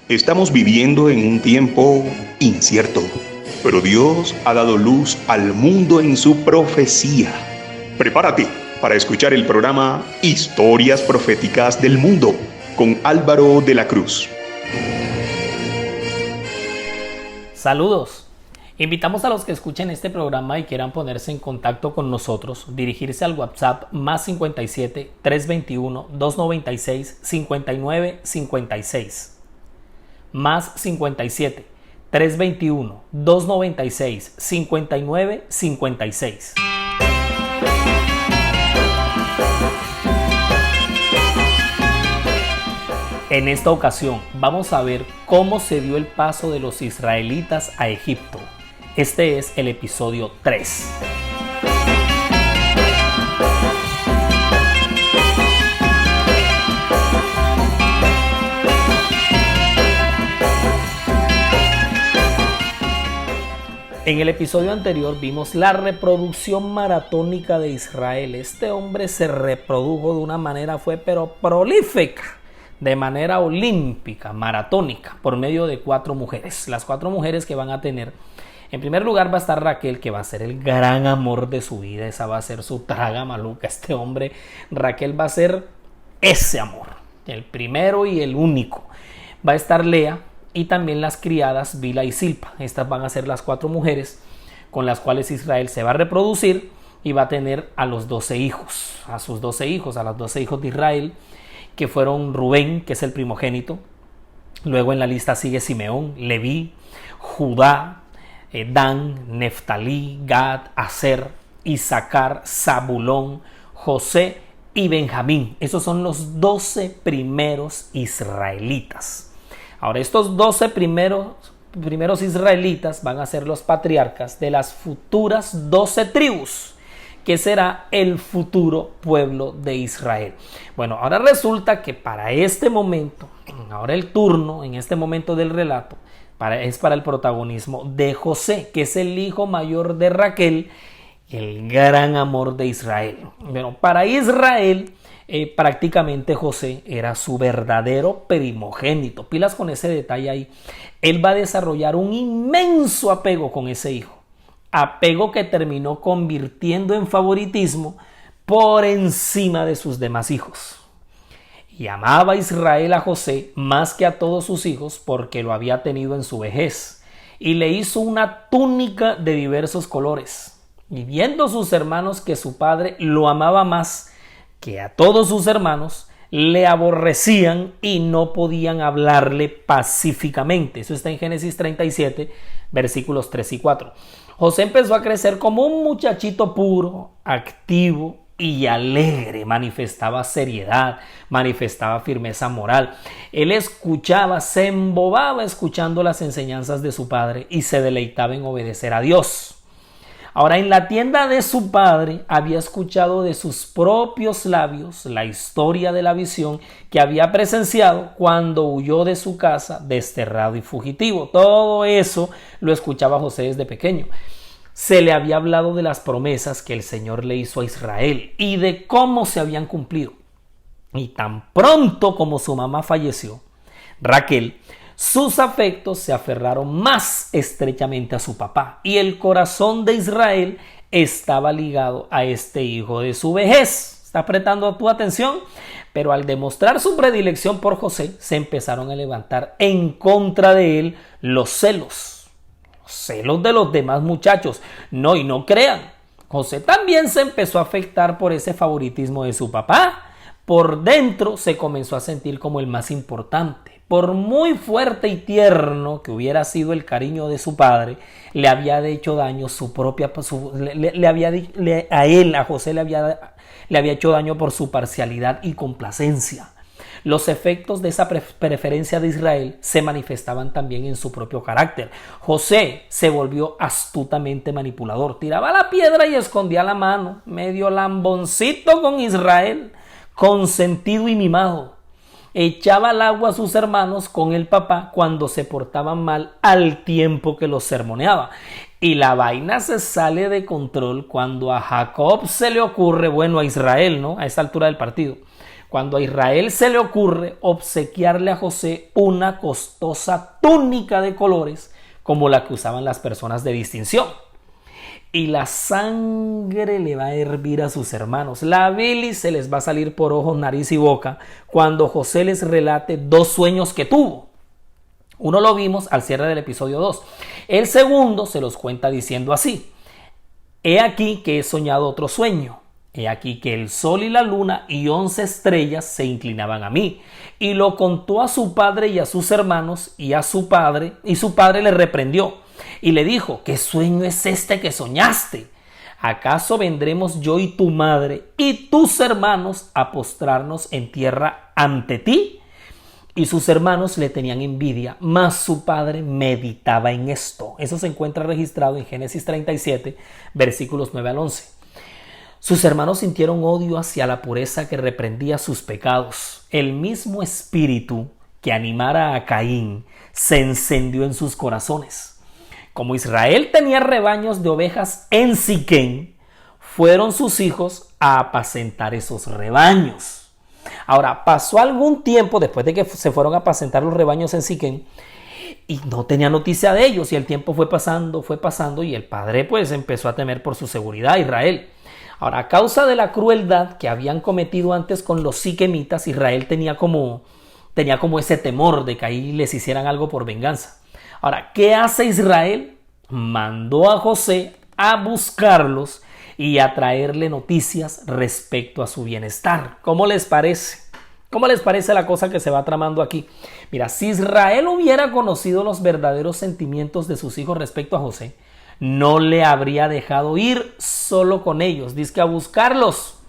Estamos viviendo en un tiempo incierto, pero Dios ha dado luz al mundo en su profecía. Prepárate para escuchar el programa Historias Proféticas del Mundo con Álvaro de la Cruz. Saludos. Invitamos a los que escuchen este programa y quieran ponerse en contacto con nosotros, dirigirse al WhatsApp más 57 321 296 59 56. Más 57 321 296 59 56. En esta ocasión vamos a ver cómo se dio el paso de los israelitas a Egipto. Este es el episodio 3. En el episodio anterior vimos la reproducción maratónica de Israel. Este hombre se reprodujo de una manera, pero prolífica, de manera olímpica, maratónica, por medio de 4 mujeres. Las 4 mujeres que van a tener, en primer lugar va a estar Raquel, que va a ser el gran amor de su vida. Esa va a ser su traga maluca. Este hombre, Raquel, va a ser ese amor, el primero y el único. Va a estar Lea, y también las criadas Bilha y Silpa. Estas van a ser las 4 mujeres con las cuales Israel se va a reproducir y va a tener a los 12 hijos, a sus 12 hijos, a los 12 hijos de Israel, que fueron Rubén, que es el primogénito. Luego en la lista sigue Simeón, Leví, Judá, Dan, Neftalí, Gad, Aser, Isaacar, Zabulón, José y Benjamín. Esos son los 12 primeros israelitas. Ahora, estos 12 primeros israelitas van a ser los patriarcas de las futuras 12 tribus, que será el futuro pueblo de Israel. Bueno, ahora resulta que para este momento, ahora el turno, en este momento del relato, es para el protagonismo de José, que es el hijo mayor de Raquel, el gran amor de Israel. Bueno, para Israel, prácticamente José era su verdadero primogénito. Pilas con ese detalle ahí. Él va a desarrollar un inmenso apego con ese hijo. Apego que terminó convirtiendo en favoritismo por encima de sus demás hijos. Y amaba Israel a José más que a todos sus hijos porque lo había tenido en su vejez. Y le hizo una túnica de diversos colores. Y viendo sus hermanos que su padre lo amaba más que a todos sus hermanos, le aborrecían y no podían hablarle pacíficamente. Eso está en Génesis 37, versículos 3 y 4. José empezó a crecer como un muchachito puro, activo y alegre. Manifestaba seriedad, manifestaba firmeza moral. Él escuchaba, se embobaba escuchando las enseñanzas de su padre y se deleitaba en obedecer a Dios. Ahora, en la tienda de su padre había escuchado de sus propios labios la historia de la visión que había presenciado cuando huyó de su casa desterrado y fugitivo. Todo eso lo escuchaba José desde pequeño. Se le había hablado de las promesas que el Señor le hizo a Israel y de cómo se habían cumplido. Y tan pronto como su mamá falleció, Raquel, sus afectos se aferraron más estrechamente a su papá y el corazón de Israel estaba ligado a este hijo de su vejez. ¿Está prestando tu atención? Pero al demostrar su predilección por José, se empezaron a levantar en contra de él los celos de los demás muchachos. No, y no crean, José también se empezó a afectar por ese favoritismo de su papá. Por dentro se comenzó a sentir como el más importante. Por muy fuerte y tierno que hubiera sido el cariño de su padre, le había hecho daño a José le había hecho daño por su parcialidad y complacencia. Los efectos de esa preferencia de Israel se manifestaban también en su propio carácter. José se volvió astutamente manipulador, tiraba la piedra y escondía la mano, medio lamboncito con Israel, consentido y mimado. Echaba al agua a sus hermanos con el papá cuando se portaban mal al tiempo que los sermoneaba. Y la vaina se sale de control cuando a Jacob se le ocurre, a Israel, ¿no? A esa altura del partido. cuando a Israel se le ocurre obsequiarle a José una costosa túnica de colores como la que usaban las personas de distinción. Y la sangre le va a hervir a sus hermanos. La bilis se les va a salir por ojos, nariz y boca cuando José les relate 2 sueños que tuvo. Uno lo vimos al cierre del episodio 2. El segundo se los cuenta diciendo así: he aquí que he soñado otro sueño. He aquí que el sol y la luna y 11 estrellas se inclinaban a mí. Y lo contó a su padre y a sus hermanos y a su padre, y su padre le reprendió y le dijo: ¿qué sueño es este que soñaste? ¿Acaso vendremos yo y tu madre y tus hermanos a postrarnos en tierra ante ti? Y sus hermanos le tenían envidia, mas su padre meditaba en esto. Eso se encuentra registrado en Génesis 37, versículos 9 al 11. Sus hermanos sintieron odio hacia la pureza que reprendía sus pecados. El mismo espíritu que animara a Caín se encendió en sus corazones. Como Israel tenía rebaños de ovejas en Siquén, fueron sus hijos a apacentar esos rebaños. Ahora, pasó algún tiempo después de que se fueron a apacentar los rebaños en Siquén y no tenía noticia de ellos, y el tiempo fue pasando y el padre pues empezó a temer por su seguridad, Israel. Ahora, a causa de la crueldad que habían cometido antes con los siquemitas, Israel tenía como ese temor de que ahí les hicieran algo por venganza. Ahora, ¿qué hace Israel? Mandó a José a buscarlos y a traerle noticias respecto a su bienestar. ¿Cómo les parece? ¿Cómo les parece la cosa que se va tramando aquí? Mira, si Israel hubiera conocido los verdaderos sentimientos de sus hijos respecto a José, no le habría dejado ir solo con ellos, dice que a buscarlos.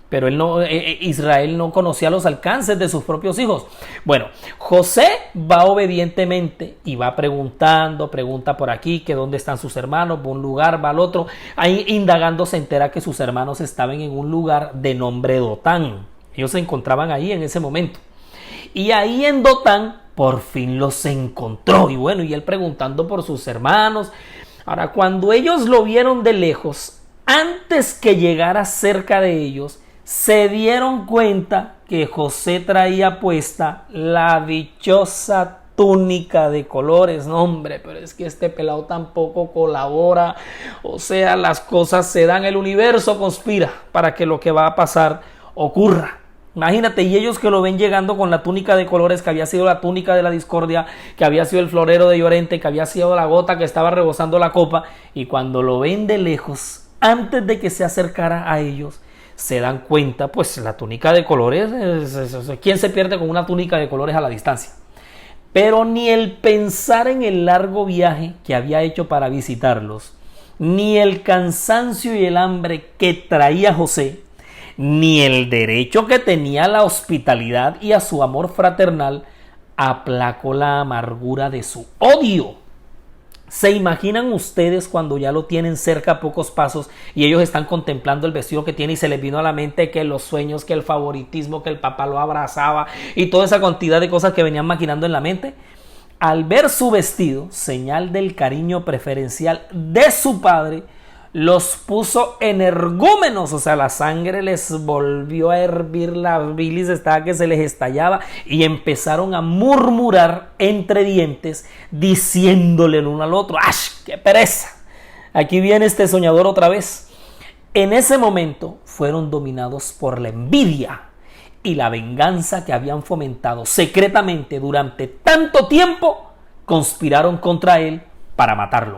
Pero Israel no conocía los alcances de sus propios hijos. Bueno, José va obedientemente y va pregunta por aquí que dónde están sus hermanos, va a un lugar, va al otro. Ahí indagando se entera que sus hermanos estaban en un lugar de nombre Dotán. Ellos se encontraban ahí en ese momento. Y ahí en Dotán por fin los encontró. Y bueno, y él preguntando por sus hermanos. Ahora, cuando ellos lo vieron de lejos, antes que llegara cerca de ellos, se dieron cuenta que José traía puesta la dichosa túnica de colores. No, hombre, pero es que este pelado tampoco colabora. O sea, las cosas se dan, el universo conspira para que lo que va a pasar ocurra. Imagínate, y ellos que lo ven llegando con la túnica de colores, que había sido la túnica de la discordia, que había sido el florero de Llorente, que había sido la gota que estaba rebosando la copa, y cuando lo ven de lejos, antes de que se acercara a ellos, se dan cuenta, pues la túnica de colores, ¿quién se pierde con una túnica de colores a la distancia? Pero ni el pensar en el largo viaje que había hecho para visitarlos, ni el cansancio y el hambre que traía José, ni el derecho que tenía a la hospitalidad y a su amor fraternal, aplacó la amargura de su odio. ¿Se imaginan ustedes cuando ya lo tienen cerca a pocos pasos y ellos están contemplando el vestido que tiene y se les vino a la mente que los sueños, que el favoritismo, que el papá lo abrazaba y toda esa cantidad de cosas que venían maquinando en la mente? Al ver su vestido, señal del cariño preferencial de su padre, los puso energúmenos, o sea, la sangre les volvió a hervir, la bilis estaba que se les estallaba y empezaron a murmurar entre dientes diciéndole el uno al otro: ¡ay, qué pereza! Aquí viene este soñador otra vez. En ese momento fueron dominados por la envidia y la venganza que habían fomentado secretamente durante tanto tiempo, conspiraron contra él para matarlo.